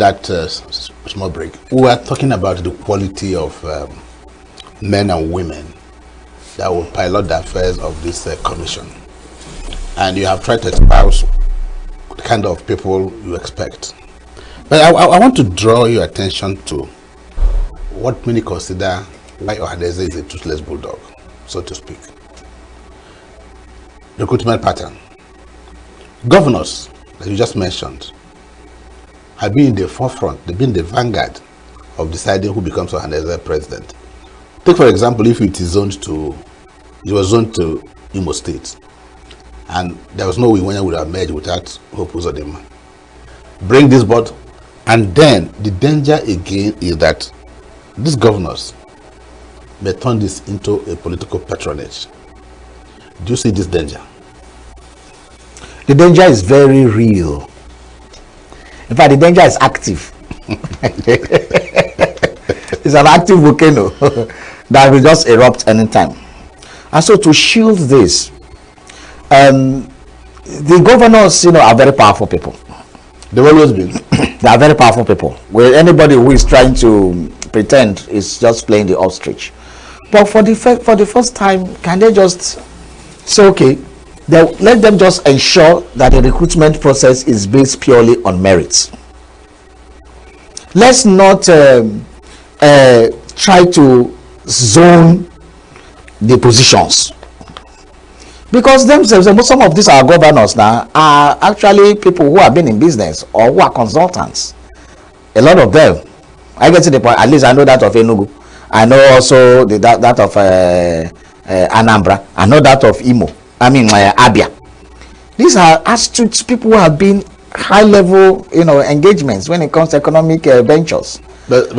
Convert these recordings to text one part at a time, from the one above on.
that small break, we were talking about the quality of men and women that will pilot the affairs of this commission. And you have tried to espouse the kind of people you expect. But I want to draw your attention to what many consider why Ohanaeze is a toothless bulldog, so to speak. Recruitment pattern. Governors, that you just mentioned, have been in the forefront, they've been the vanguard of deciding who becomes Ohanaeze president. Take for example, if it was zoned to Imo State, and there was no way when would have merged without Hope Uzodinma. Bring this board, and then the danger again is that these governors may turn this into a political patronage. Do you see this danger? The danger is very real. In fact, the danger is active. It's an active volcano that will just erupt anytime. And so to shield this, the governors, are very powerful people. They've always been. They are very powerful people. Well, anybody who is trying to pretend is just playing the ostrich. But for the first time, can they just say, okay, let them just ensure that the recruitment process is based purely on merits. Let's not try to zone the positions, because themselves, some of these our governors now are actually people who have been in business or who are consultants. A lot of them, I get to the point. At least I know that of ENUGU. I know also that of Anambra. I know that of Abia. These are astute people who have been high-level, engagements when it comes to economic ventures. But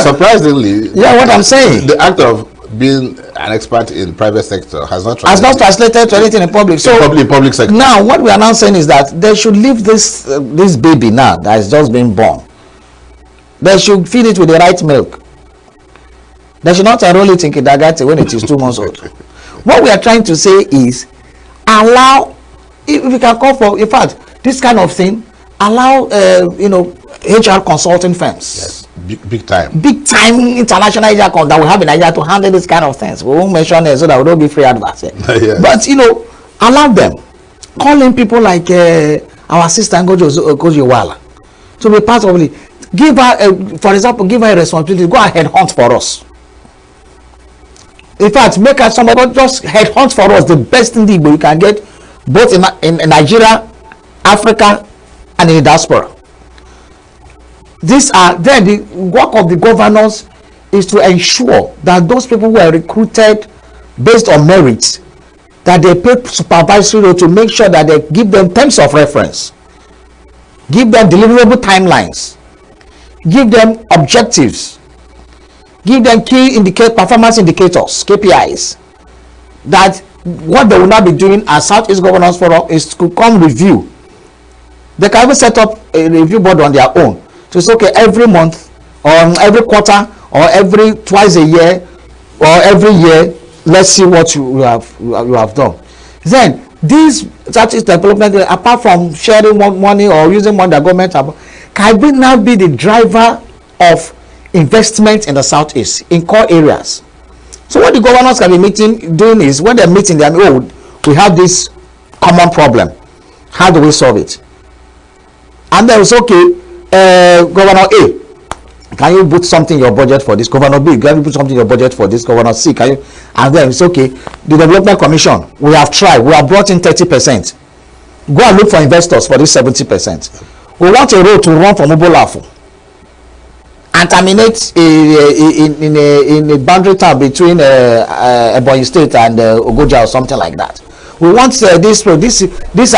surprisingly, yeah, what I'm saying, the act of being an expert in private sector has not translated to anything in public. So public sector. Now, what we are now saying is that they should leave this baby now that has just been born. They should feed it with the right milk. They should not enroll it in kindergarten when it is 2 months old. What we are trying to say is, allow, if we can call for, in fact, this kind of thing, allow HR consulting firms. Yes, big time international HR that we have in Nigeria to handle this kind of things. We won't mention it so that we don't be free advice. Yes. But allow them, call in people like our sister Ngozi Wala to be part of it. Give her, for example, give her a responsibility. Go ahead, hunt for us. In fact, make her somebody just head hunt for us the best in the Igbo you can get, both in Nigeria, Africa, and in the diaspora. Then the work of the governors is to ensure that those people who are recruited based on merits, that they pay supervisory role to make sure that they give them terms of reference, give them deliverable timelines, give them objectives, give them key performance indicators, KPIs, that what they will not be doing as Southeast Governors Forum is to come review. They can even set up a review board on their own. So it's okay, every month or every quarter or every twice a year or every year, let's see what you have done. Then these Southeast development, apart from sharing money or using money that government have, can now be the driver of investment in the Southeast in core areas. So what the governors can be doing is, when they're meeting, they we have this common problem. How do we solve it? And then it's okay, Governor A, can you put something in your budget for this? Governor B, can you put something in your budget for this? Governor C, can you? And then it's okay, the Development Commission, we have tried, we have brought in 30%. Go and look for investors for this 70%. We want a road to run from Ubolafu and terminate in a boundary town between Ebonyi State and Ogoja or something like that. We want these are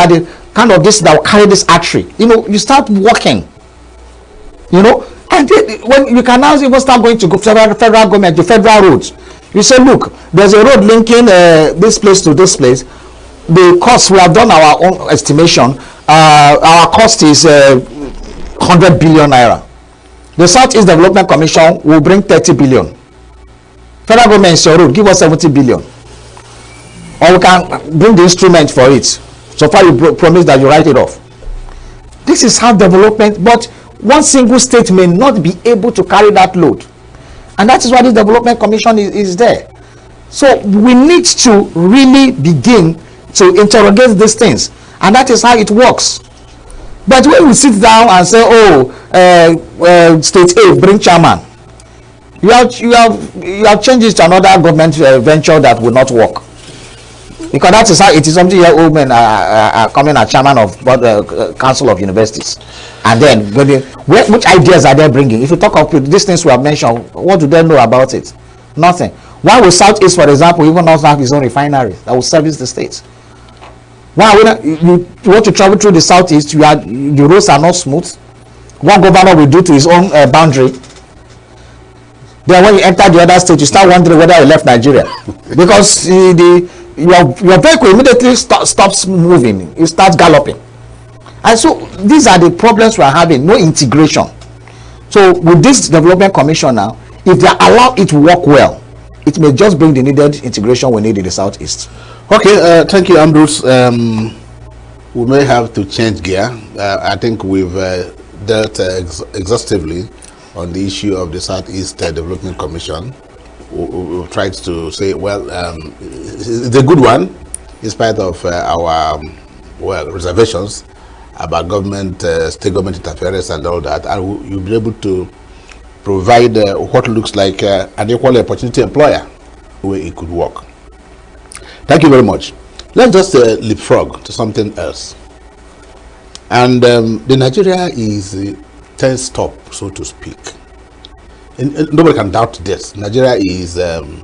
the kind of this that will carry this artery. You start walking, and when you can now even start going to federal government, to federal roads. You say, look, there's a road linking this place to this place. The cost, we have done our own estimation. Our cost is 100 billion naira. The Southeast Development Commission will bring 30 billion. Federal government is your road, give us 70 billion. Or we can bring the instrument for it. So far you promise that you write it off. This is how development, but one single state may not be able to carry that load, and that is why this development commission is there. So we need to really begin to interrogate these things, and that is how it works. But when we sit down and say, oh, state A bring chairman, you have changed it to another government venture that will not work, because that is how it is. 70-year-old men are coming as chairman of council of universities, and then which ideas are they bringing? If you talk of these things we have mentioned, what do they know about it? Nothing. Why will Southeast, for example, even not have his own refinery that will service the states? Why you want to travel through the Southeast? The roads are not smooth. What governor will do to his own boundary? Then when you enter the other state, you start wondering whether you left Nigeria, because your vehicle immediately stops moving. It starts galloping. And so these are the problems we are having. No integration. So with this development commission now, if they allow it to work well, it may just bring the needed integration we need in the Southeast. Okay, thank you, Ambrose. We may have to change gear. I think we've dealt exhaustively on the issue of the Southeast Development Commission. We've tried to say, well, it's a good one, in spite of our reservations about state government interference and all that, and you'll be able to provide what looks like an equal opportunity employer, the way it could work. Thank you very much. Let's just leapfrog to something else. And the Nigeria is 10 stop, so to speak. And nobody can doubt this. Nigeria is on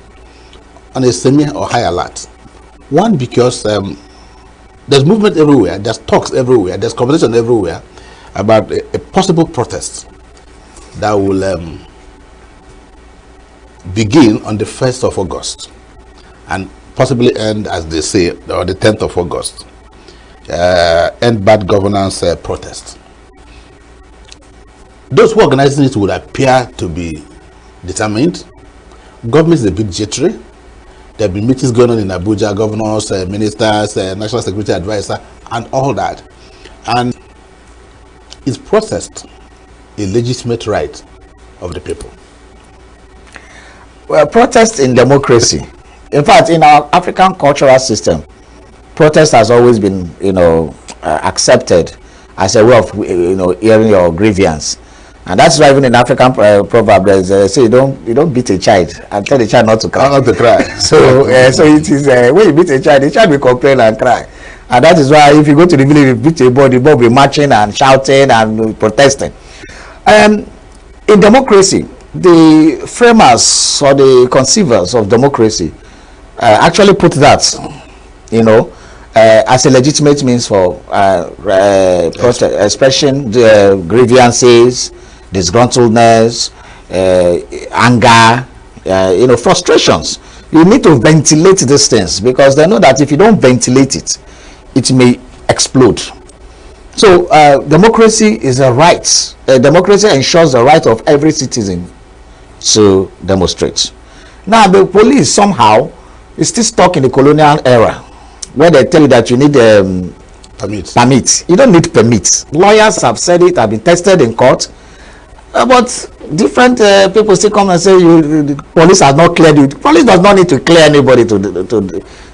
a semi or high alert. One, because there's movement everywhere, there's talks everywhere, there's conversation everywhere about a possible protest that will begin on the 1st of August and possibly end, as they say, on the 10th of August. End bad governance protest. Those who are organizing it would appear to be determined. Government is a bit jittery. There have been meetings going on in Abuja, governors, ministers, national security advisor, and all that. And it's processed a legitimate right of the people. Well, protest in democracy. In fact, in our African cultural system, protest has always been, accepted as a way of, hearing your grievance. And that's why even in African proverb, there's say you don't beat a child and tell the child not to cry. Not to cry. So it is when you beat a child, the child will complain and cry. And that is why if you go to the village, you beat a boy, the boy will be marching and shouting and protesting. In democracy, the framers or the conceivers of democracy actually put that, as a legitimate means for protest, expression, grievances, disgruntledness, anger, frustrations. You need to ventilate these things, because they know that if you don't ventilate it, it may explode. So democracy is a right. Democracy ensures the right of every citizen to demonstrate. Now the police somehow is still stuck in the colonial era, where they tell you that you need permit. You don't need permits. Lawyers have said it, have been tested in court, but different people still come and say the police has not cleared you. The police does not need to clear anybody to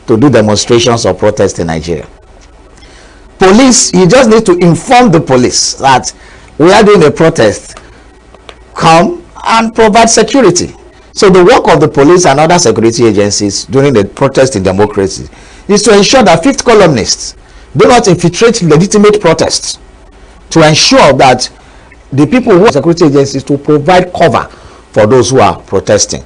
do demonstrations or protests in Nigeria. Police, you just need to inform the police that we are doing a protest. Come and provide security. So the work of the police and other security agencies during the protest in democracy is to ensure that fifth columnists do not infiltrate legitimate protests, to ensure that the people who are security agencies to provide cover for those who are protesting.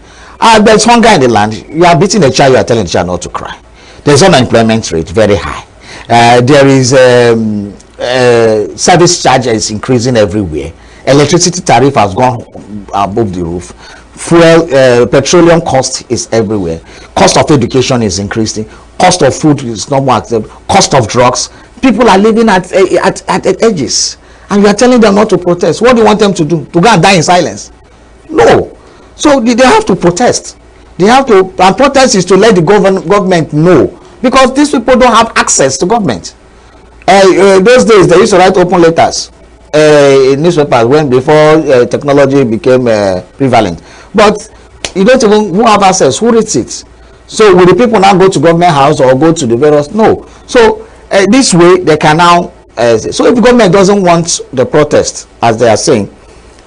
There's hunger in the land. You are beating a child, you are telling the child not to cry. There's unemployment rate very high. There is service charge is increasing everywhere. Electricity tariff has gone above the roof. Fuel, petroleum cost is everywhere. Cost of education is increasing. Cost of food is not more acceptable. Cost of drugs. People are living at edges, and you are telling them not to protest. What do you want them to do? To go and die in silence? No. So they have to protest. They have to, and protest is to let the government know, because these people don't have access to government. Those days they used to write open letters. newspapers when before technology became prevalent. But you don't even who have access, who reads it. So will the people now go to government house or go to the various? No. So this way they can now. So if the government doesn't want the protest, as they are saying,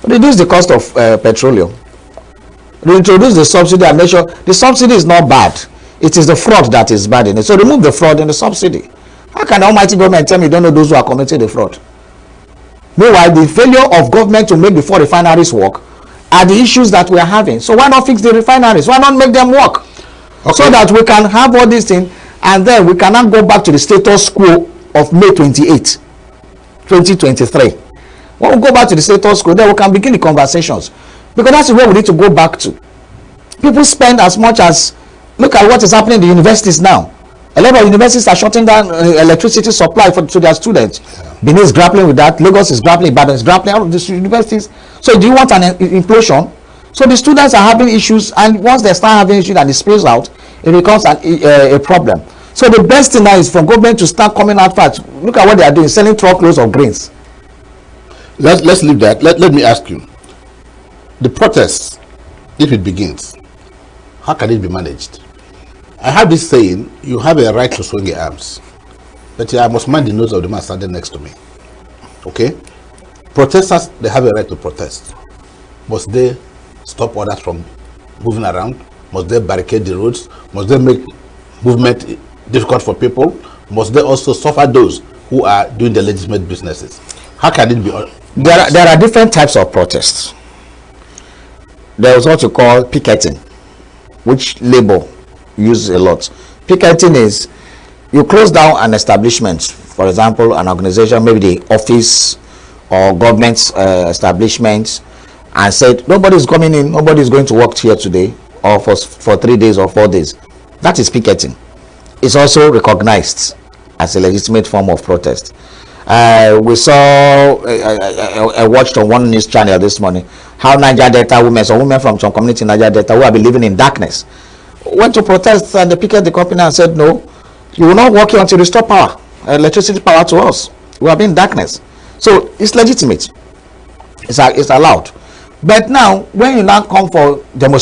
reduce the cost of petroleum, reintroduce the subsidy, and make sure the subsidy is not bad. It is the fraud that is bad in it. So remove the fraud in the subsidy. How can the almighty government tell me you don't know those who are committing the fraud? Meanwhile, the failure of government to make the 4 refineries work are the issues that we are having. So why not fix the refineries? Why not make them work? Okay. So that we can have all these things, and then we cannot go back to the status quo of May 28, 2023. When we go back to the status quo, then we can begin the conversations. Because that's where we need to go back to. People spend as much as, look at what is happening in the universities now. A lot of universities are shutting down electricity supply to their students. Yeah. Benin is grappling with that. Lagos is grappling. Ibadan is grappling. All of these universities. So do you want an implosion? So the students are having issues, and once they start having issues and it spills out, it becomes a problem. So the best thing now is for government to start coming out fast. Look at what they are doing, selling truckloads of grains. Let's leave that. Let me ask you. The protest, if it begins, how can it be managed? I have this saying, you have a right to swing your arms, but I must mind the nose of the man standing next to me. Okay? Protesters, they have a right to protest. Must they stop others from moving around? Must they barricade the roads? Must they make movement difficult for people? Must they also suffer those who are doing the legitimate businesses? How can it be? There are different types of protests. There is what you call picketing, which Labour uses a lot. Picketing is you close down an establishment, for example, an organization, maybe the office or government establishment, and said nobody's coming in, nobody's going to work here today, or for 3 days or 4 days. That is picketing. It's also recognized as a legitimate form of protest. We saw I watched on one news channel this morning how Niger Delta women, so women from some community in Niger Delta who have been living in darkness, went to protest, and they picket the company and said, no, you will not work here until you restore power, electricity power to us. We have been in darkness. So it's legitimate. It's allowed. But now, when you now come for demonstration,